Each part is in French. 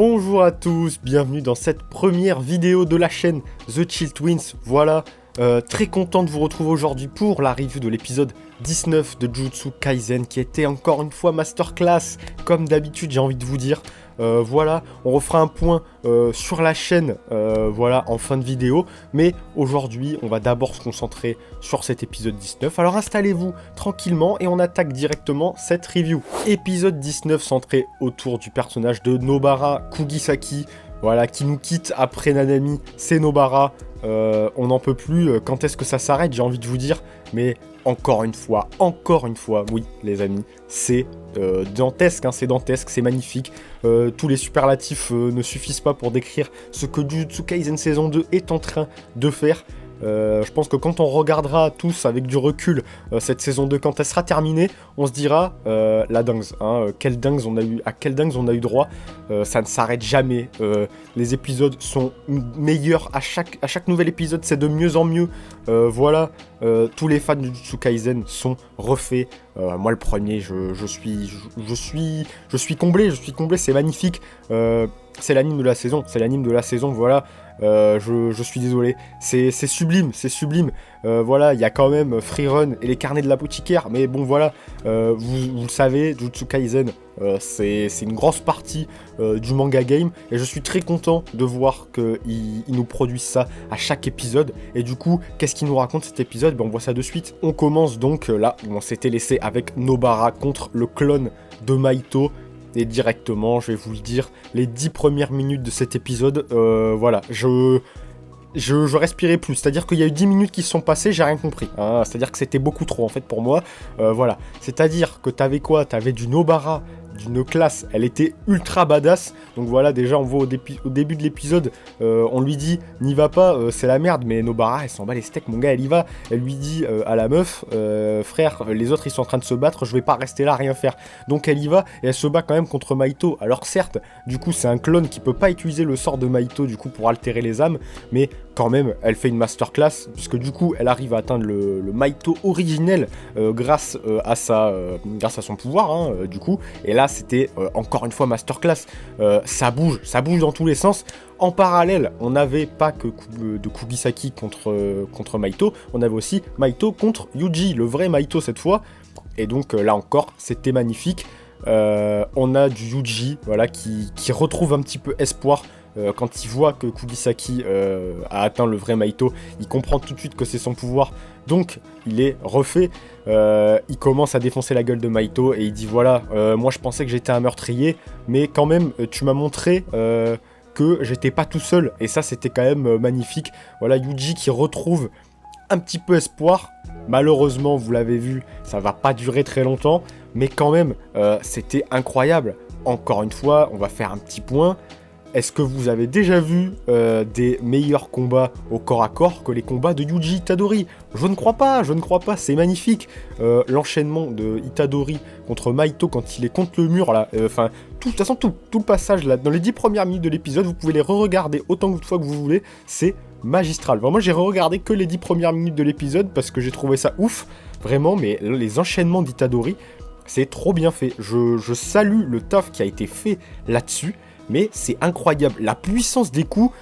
Bonjour à tous, bienvenue dans cette première vidéo de la chaîne The Chill Twins. Voilà, très content de vous retrouver aujourd'hui pour la review de l'épisode 19 de Jujutsu Kaisen qui était encore une fois masterclass, comme d'habitude j'ai envie de vous dire. Voilà, on refera un point sur la chaîne voilà, en fin de vidéo, mais aujourd'hui on va d'abord se concentrer sur cet épisode 19. Alors installez-vous tranquillement et on attaque directement cette review. Épisode 19 centré autour du personnage de Nobara Kugisaki, voilà, qui nous quitte après Nanami. C'est Nobara, on n'en peut plus. Quand est-ce que ça s'arrête, j'ai envie de vous dire, mais encore une fois, oui les amis, c'est dantesque, hein, c'est magnifique. Tous les superlatifs ne suffisent pas pour décrire ce que Jujutsu Kaisen saison 2 est en train de faire. Je pense que quand on regardera tous avec du recul cette saison 2, quand elle sera terminée, on se dira la dingue, hein, à quelle dingue on a eu droit. Ça ne s'arrête jamais, les épisodes sont meilleurs à chaque nouvel épisode, c'est de mieux en mieux. Voilà, tous les fans de Jujutsu Kaisen sont refaits. Moi le premier, je suis comblé, c'est magnifique. C'est l'anime de la saison, voilà. Je suis désolé, c'est sublime. Voilà, il y a quand même Freerun et les carnets de l'apothicaire, mais bon voilà, vous le savez, Jujutsu Kaisen, c'est une grosse partie du manga game, et je suis très content de voir qu'ils nous produisent ça à chaque épisode. Et du coup, qu'est-ce qu'il nous raconte cet épisode? On voit ça de suite. On commence donc là où on s'était laissé avec Nobara contre le clone de Mahito. Et directement, je vais vous le dire, les 10 premières minutes de cet épisode, voilà, je respirais plus. C'est-à-dire qu'il y a eu 10 minutes qui se sont passées, j'ai rien compris. Hein, c'est-à-dire que c'était beaucoup trop, en fait, pour moi. Voilà, c'est-à-dire que t'avais quoi? T'avais du Nobara, d'une classe, elle était ultra badass. Donc voilà, déjà on voit au début de l'épisode, on lui dit n'y va pas, c'est la merde, mais Nobara elle s'en bat les steaks, mon gars, elle y va. Elle lui dit à la meuf, frère, les autres ils sont en train de se battre, je vais pas rester là rien faire. Donc elle y va et elle se bat quand même contre Mahito. Alors certes, du coup c'est un clone qui peut pas utiliser le sort de Mahito du coup pour altérer les âmes, mais quand même elle fait une masterclass puisque du coup elle arrive à atteindre le Mahito originel grâce à son pouvoir, hein, du coup. Et là c'était encore une fois masterclass. Ça bouge dans tous les sens. En parallèle, on n'avait pas que de Kugisaki contre Mahito, on avait aussi Mahito contre Yuji, le vrai Mahito cette fois. Et donc là encore, c'était magnifique. On a du Yuji, voilà, qui retrouve un petit peu espoir. Quand il voit que Kugisaki a atteint le vrai Mahito, il comprend tout de suite que c'est son pouvoir, donc il est refait. Il commence à défoncer la gueule de Mahito et il dit voilà, moi je pensais que j'étais un meurtrier, mais quand même tu m'as montré que j'étais pas tout seul, et ça c'était quand même magnifique. Voilà, Yuji qui retrouve un petit peu espoir. Malheureusement, vous l'avez vu, ça va pas durer très longtemps, mais quand même c'était incroyable. Encore une fois, on va faire un petit point. Est-ce que vous avez déjà vu des meilleurs combats au corps à corps que les combats de Yuji Itadori? Je ne crois pas, c'est magnifique. L'enchaînement de Itadori contre Mahito quand il est contre le mur, là, de toute façon, tout le passage, là, dans les 10 premières minutes de l'épisode, vous pouvez les re-regarder autant de fois que vous voulez, c'est magistral. Vraiment, j'ai re-regardé que les 10 premières minutes de l'épisode parce que j'ai trouvé ça ouf, vraiment, mais les enchaînements d'Itadori, c'est trop bien fait. Je salue le taf qui a été fait là-dessus. Mais c'est incroyable, la puissance des coups,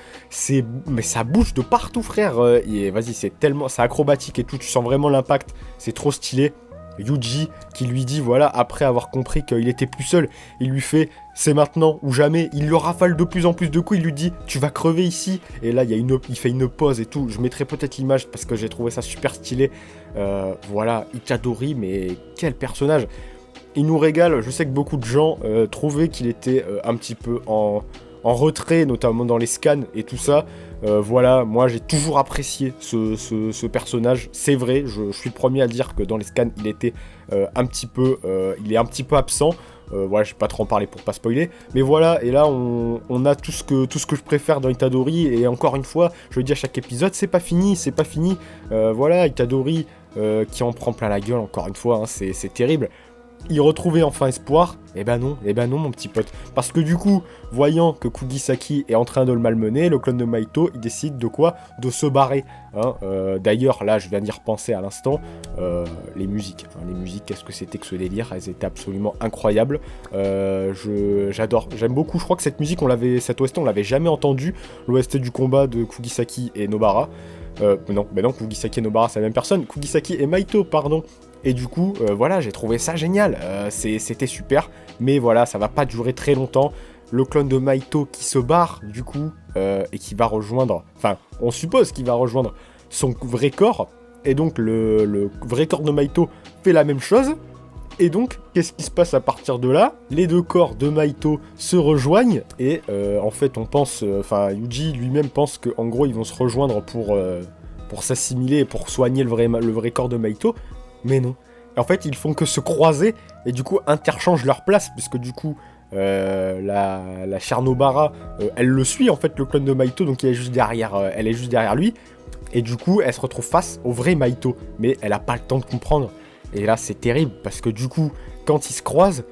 mais ça bouge de partout, frère. Vas-y, c'est acrobatique et tout, tu sens vraiment l'impact, c'est trop stylé. Yuji qui lui dit, voilà, après avoir compris qu'il était plus seul, il lui fait, c'est maintenant ou jamais, il le rafale de plus en plus de coups, il lui dit, tu vas crever ici. Et là, il fait une pause et tout, je mettrai peut-être l'image parce que j'ai trouvé ça super stylé. Voilà, Itadori, mais quel personnage! Il nous régale. Je sais que beaucoup de gens trouvaient qu'il était un petit peu en retrait, notamment dans les scans et tout ça. Voilà, moi j'ai toujours apprécié ce personnage. C'est vrai, je suis le premier à dire que dans les scans, il était il est un petit peu absent. Voilà, je vais pas trop en parler pour pas spoiler. Mais voilà, et là on a tout ce que je préfère dans Itadori. Et encore une fois, je le dis à chaque épisode, c'est pas fini. Voilà, Itadori qui en prend plein la gueule, encore une fois, hein, c'est terrible. il retrouvait enfin espoir. Eh ben non mon petit pote. Parce que du coup, voyant que Kugisaki est en train de le malmener, le clone de Mahito, il décide de quoi? De se barrer. Hein. D'ailleurs, là, je viens d'y repenser à l'instant, les musiques. Hein, les musiques, qu'est-ce que c'était que ce délire? Elles étaient absolument incroyables. J'adore, j'aime beaucoup. Je crois que cette musique, cette OST, on l'avait jamais entendue. L'OST du combat de Kugisaki et Nobara. Non, Kugisaki et Nobara, c'est la même personne. Kugisaki et Mahito, pardon. Et du coup, voilà, j'ai trouvé ça génial. C'était super. Mais voilà, ça va pas durer très longtemps. Le clone de Mahito qui se barre, du coup, et qui va rejoindre... Enfin, on suppose qu'il va rejoindre son vrai corps. Et donc, le vrai corps de Mahito fait la même chose. Et donc, qu'est-ce qui se passe à partir de là? Les deux corps de Mahito se rejoignent. Et en fait, on pense... Enfin, Yuji lui-même pense qu'en gros, ils vont se rejoindre pour s'assimiler et pour soigner le vrai corps de Mahito. Mais non. En fait, ils font que se croiser et du coup interchangent leur place, puisque du coup, la chère Nobara, elle le suit en fait, le clone de Mahito, donc elle est juste derrière lui. Et du coup, elle se retrouve face au vrai Mahito, mais elle a pas le temps de comprendre. Et là, c'est terrible, parce que du coup, quand ils se croisent,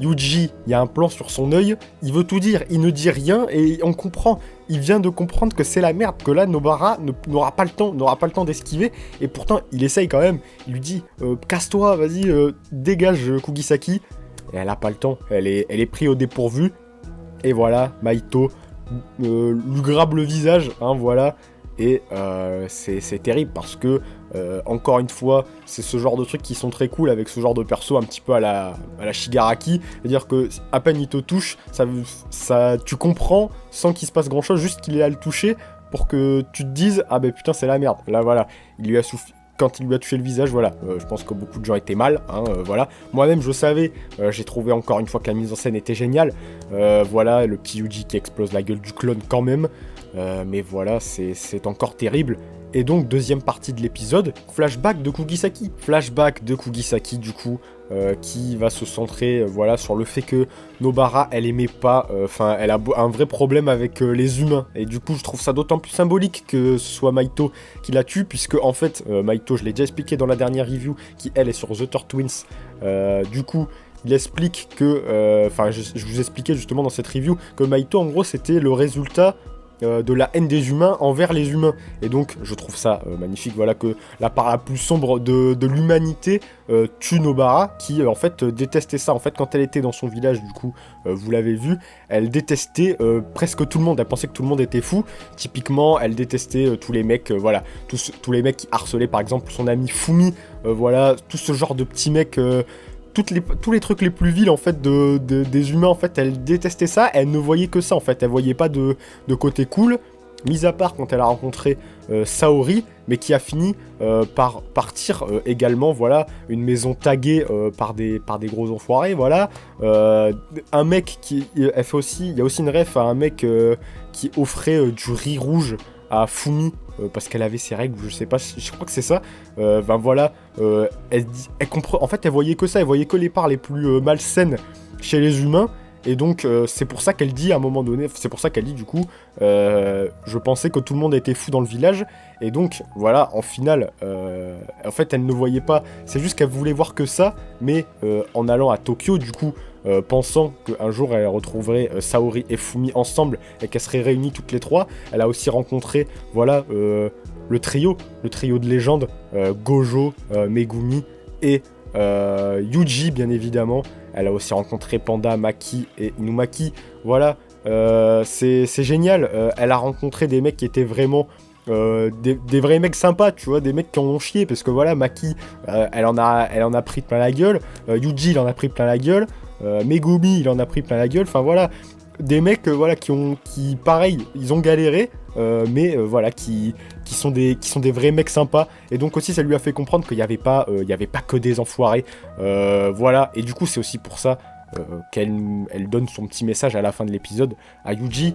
Yuji, il y a un plan sur son œil, il veut tout dire, il ne dit rien, et on comprend. Il vient de comprendre que c'est la merde, que là, Nobara n'aura pas le temps d'esquiver, et pourtant, il essaye quand même. Il lui dit, casse-toi, vas-y, dégage Kugisaki. Et elle a pas le temps, elle est prise au dépourvu, et voilà, Mahito lui grabe le visage, hein, voilà. Et c'est terrible parce que, encore une fois, c'est ce genre de trucs qui sont très cool avec ce genre de perso un petit peu à la Shigaraki. C'est-à-dire que à peine il te touche, tu comprends sans qu'il se passe grand-chose, juste qu'il est à le toucher pour que tu te dises « Ah ben putain, c'est la merde ». Là, voilà, quand il lui a touché le visage, voilà, je pense que beaucoup de gens étaient mal, hein, voilà. Moi-même, je savais, j'ai trouvé encore une fois que la mise en scène était géniale. Voilà, le petit Yuji qui explose la gueule du clone quand même. Mais voilà, c'est encore terrible. Et donc, deuxième partie de l'épisode, flashback de Kugisaki. Flashback de Kugisaki, du coup, qui va se centrer voilà, sur le fait que Nobara, elle aimait pas... Enfin, elle a un vrai problème avec les humains. Et du coup, je trouve ça d'autant plus symbolique que ce soit Mahito qui la tue, puisque, en fait, Mahito, je l'ai déjà expliqué dans la dernière review, qui, elle, est sur The Twins. Du coup... Il explique que... Enfin, je vous expliquais justement dans cette review que Mahito, en gros, c'était le résultat... de la haine des humains envers les humains. Et donc, je trouve ça magnifique, voilà, que la part la plus sombre de l'humanité tue Nobara, qui en fait détestait ça. En fait, quand elle était dans son village, du coup, vous l'avez vu, elle détestait presque tout le monde. Elle pensait que tout le monde était fou. Typiquement, elle détestait tous les mecs, voilà, tous les mecs qui harcelaient, par exemple, son ami Fumi, voilà, tout ce genre de petits mecs... tous les trucs les plus vils en fait des humains, en fait, elle détestait ça, elle ne voyait que ça en fait, elle voyait pas de côté cool, mis à part quand elle a rencontré Saori, mais qui a fini par partir également, voilà, une maison taguée par des gros enfoirés, voilà, un mec qui, elle fait aussi, il y a aussi une ref à un mec qui offrait du riz rouge à Fumi, parce qu'elle avait ses règles, je sais pas, je crois que c'est ça. Ben voilà, elle comprend. En fait, elle voyait que ça, elle voyait que les parts les plus malsaines chez les humains. Et donc, c'est pour ça qu'elle dit à un moment donné, c'est pour ça qu'elle dit du coup, je pensais que tout le monde était fou dans le village. Et donc, voilà, en finale, en fait, elle ne voyait pas, c'est juste qu'elle voulait voir que ça, mais en allant à Tokyo, du coup, pensant qu'un jour elle retrouverait Saori et Fumi ensemble et qu'elles seraient réunies toutes les trois, elle a aussi rencontré, voilà, le trio de légende, Gojo, Megumi et Yuji, bien évidemment. Elle a aussi rencontré Panda, Maki et Inumaki. Voilà, c'est génial. Elle a rencontré des mecs qui étaient vraiment des vrais mecs sympas, tu vois, des mecs qui en ont chié, parce que voilà, Maki, elle en a pris plein la gueule. Yuji, il en a pris plein la gueule. Megumi, il en a pris plein la gueule. Enfin voilà, des mecs voilà, qui pareil, ils ont galéré, mais voilà, qui sont des vrais mecs sympas. Et donc aussi, ça lui a fait comprendre qu'il n'y avait pas que des enfoirés. Voilà, et du coup, c'est aussi pour ça qu'elle donne son petit message à la fin de l'épisode à Yuji.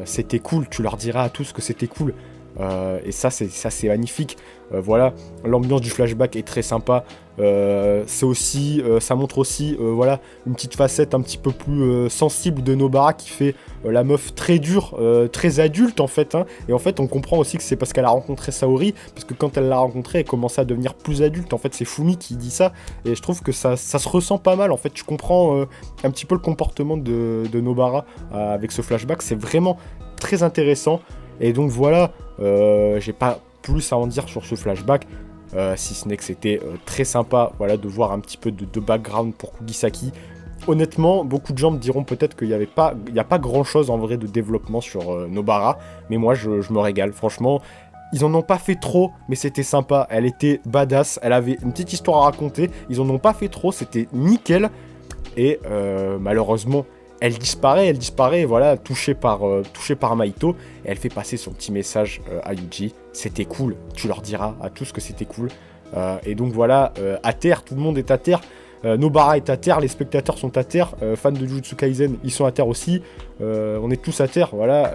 C'était cool, tu leur diras à tous que c'était cool. Et ça c'est magnifique. Voilà, l'ambiance du flashback est très sympa. C'est aussi, ça montre aussi voilà, une petite facette un petit peu plus sensible de Nobara qui fait la meuf très dure, très adulte en fait, hein. Et en fait on comprend aussi que c'est parce qu'elle a rencontré Saori, parce que quand elle l'a rencontré elle commençait à devenir plus adulte. En fait c'est Fumi qui dit ça, et je trouve que ça se ressent pas mal. En fait tu comprends un petit peu le comportement de Nobara avec ce flashback. C'est vraiment très intéressant. Et donc voilà, j'ai pas plus à en dire sur ce flashback, si ce n'est que c'était très sympa, voilà, de voir un petit peu de background pour Kugisaki. Honnêtement, beaucoup de gens me diront peut-être qu'il n'y a pas grand-chose en vrai de développement sur Nobara, mais moi je me régale, franchement. Ils en ont pas fait trop, mais c'était sympa, elle était badass, elle avait une petite histoire à raconter, ils en ont pas fait trop, c'était nickel, et malheureusement, elle disparaît, voilà, touchée par Mahito, et elle fait passer son petit message à Yuji. C'était cool, tu leur diras à tous que c'était cool. Et donc voilà, à terre, tout le monde est à terre. Nobara est à terre, les spectateurs sont à terre, fans de Jujutsu Kaisen, ils sont à terre aussi. On est tous à terre, voilà.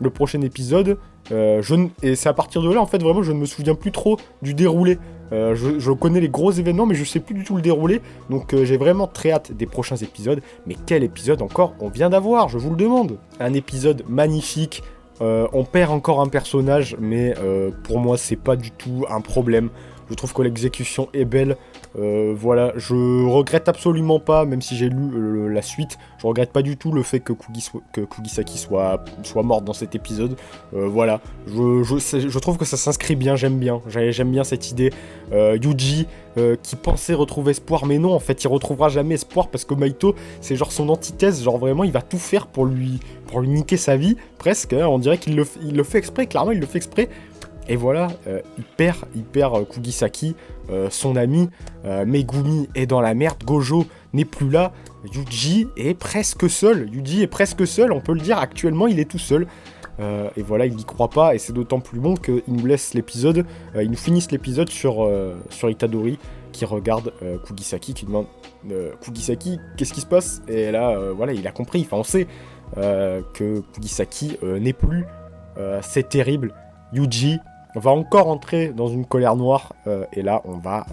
Le prochain épisode, et c'est à partir de là, en fait, vraiment, je ne me souviens plus trop du déroulé. Je connais les gros événements, mais je sais plus du tout le déroulé. Donc j'ai vraiment très hâte des prochains épisodes. Mais quel épisode encore on vient d'avoir, je vous le demande. Un épisode magnifique. On perd encore un personnage, mais pour moi c'est pas du tout un problème. Je trouve que l'exécution est belle. Voilà, je regrette absolument pas, même si j'ai lu la suite, je regrette pas du tout le fait que Kugisaki soit morte dans cet épisode. Voilà, je trouve que ça s'inscrit bien, j'aime bien cette idée. Yuji qui pensait retrouver espoir, mais non, en fait il retrouvera jamais espoir, parce que Mahito c'est genre son antithèse, genre vraiment il va tout faire pour lui niquer sa vie, presque, hein. On dirait qu'il le fait exprès, clairement il le fait exprès. Et voilà, il perd Kugisaki, son ami. Megumi est dans la merde, Gojo n'est plus là, Yuji est presque seul, on peut le dire, actuellement il est tout seul. Et voilà, il n'y croit pas, et c'est d'autant plus bon qu'il nous laisse l'épisode, il nous finisse l'épisode sur Itadori, qui regarde Kugisaki, qui demande Kugisaki, qu'est-ce qui se passe? Et là, voilà, il a compris, enfin on sait que Kugisaki n'est plus, c'est terrible. Yuji va encore entrer dans une colère noire, et là on va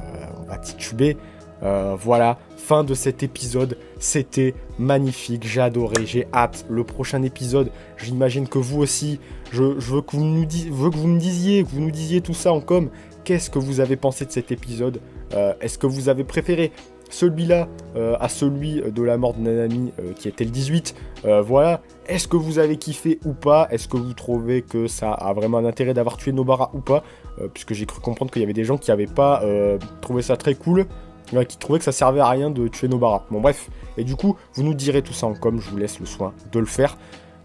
tituber. Voilà, fin de cet épisode, c'était magnifique, j'ai adoré, j'ai hâte. Le prochain épisode, j'imagine que vous aussi, je veux que vous nous disiez tout ça en com. Qu'est-ce que vous avez pensé de cet épisode? Est-ce que vous avez préféré celui-là à celui de la mort de Nanami qui était le 18, voilà. Est-ce que vous avez kiffé ou pas? Est-ce que vous trouvez que ça a vraiment un intérêt d'avoir tué Nobara ou pas? Puisque j'ai cru comprendre qu'il y avait des gens qui n'avaient pas trouvé ça très cool, qui trouvaient que ça servait à rien de tuer Nobara. Bon bref, et du coup, vous nous direz tout ça en com, je vous laisse le soin de le faire.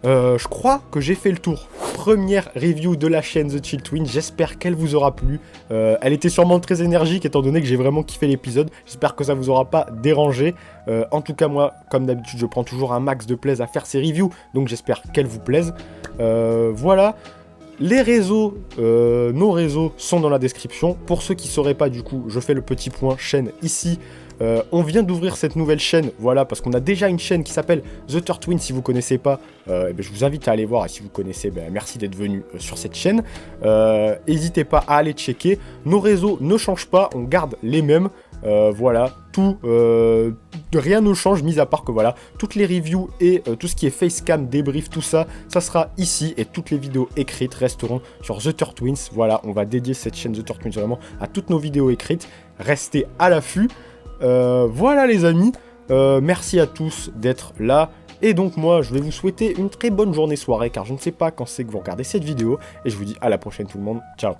Je crois que j'ai fait le tour. Première review de la chaîne The Chill Twins, j'espère qu'elle vous aura plu. Elle était sûrement très énergique étant donné que j'ai vraiment kiffé l'épisode. J'espère que ça vous aura pas dérangé. En tout cas moi, comme d'habitude, je prends toujours un max de plaisir à faire ces reviews, donc j'espère qu'elles vous plaisent. Voilà. Les réseaux, nos réseaux sont dans la description. Pour ceux qui ne sauraient pas, du coup, je fais le petit point chaîne ici. On vient d'ouvrir cette nouvelle chaîne, voilà, parce qu'on a déjà une chaîne qui s'appelle The Turtwin. Si vous ne connaissez pas, je vous invite à aller voir, et si vous connaissez, merci d'être venu sur cette chaîne. N'hésitez pas à aller checker. Nos réseaux ne changent pas, on garde les mêmes. Voilà, rien ne change, mis à part que voilà, toutes les reviews et tout ce qui est facecam, débrief, tout ça, ça sera ici, et toutes les vidéos écrites resteront sur The Turtwins. Voilà, on va dédier cette chaîne The Turtwins vraiment à toutes nos vidéos écrites. Restez à l'affût. Voilà les amis, merci à tous d'être là, et donc moi je vais vous souhaiter une très bonne journée soirée, car je ne sais pas quand c'est que vous regardez cette vidéo, et je vous dis à la prochaine tout le monde, ciao.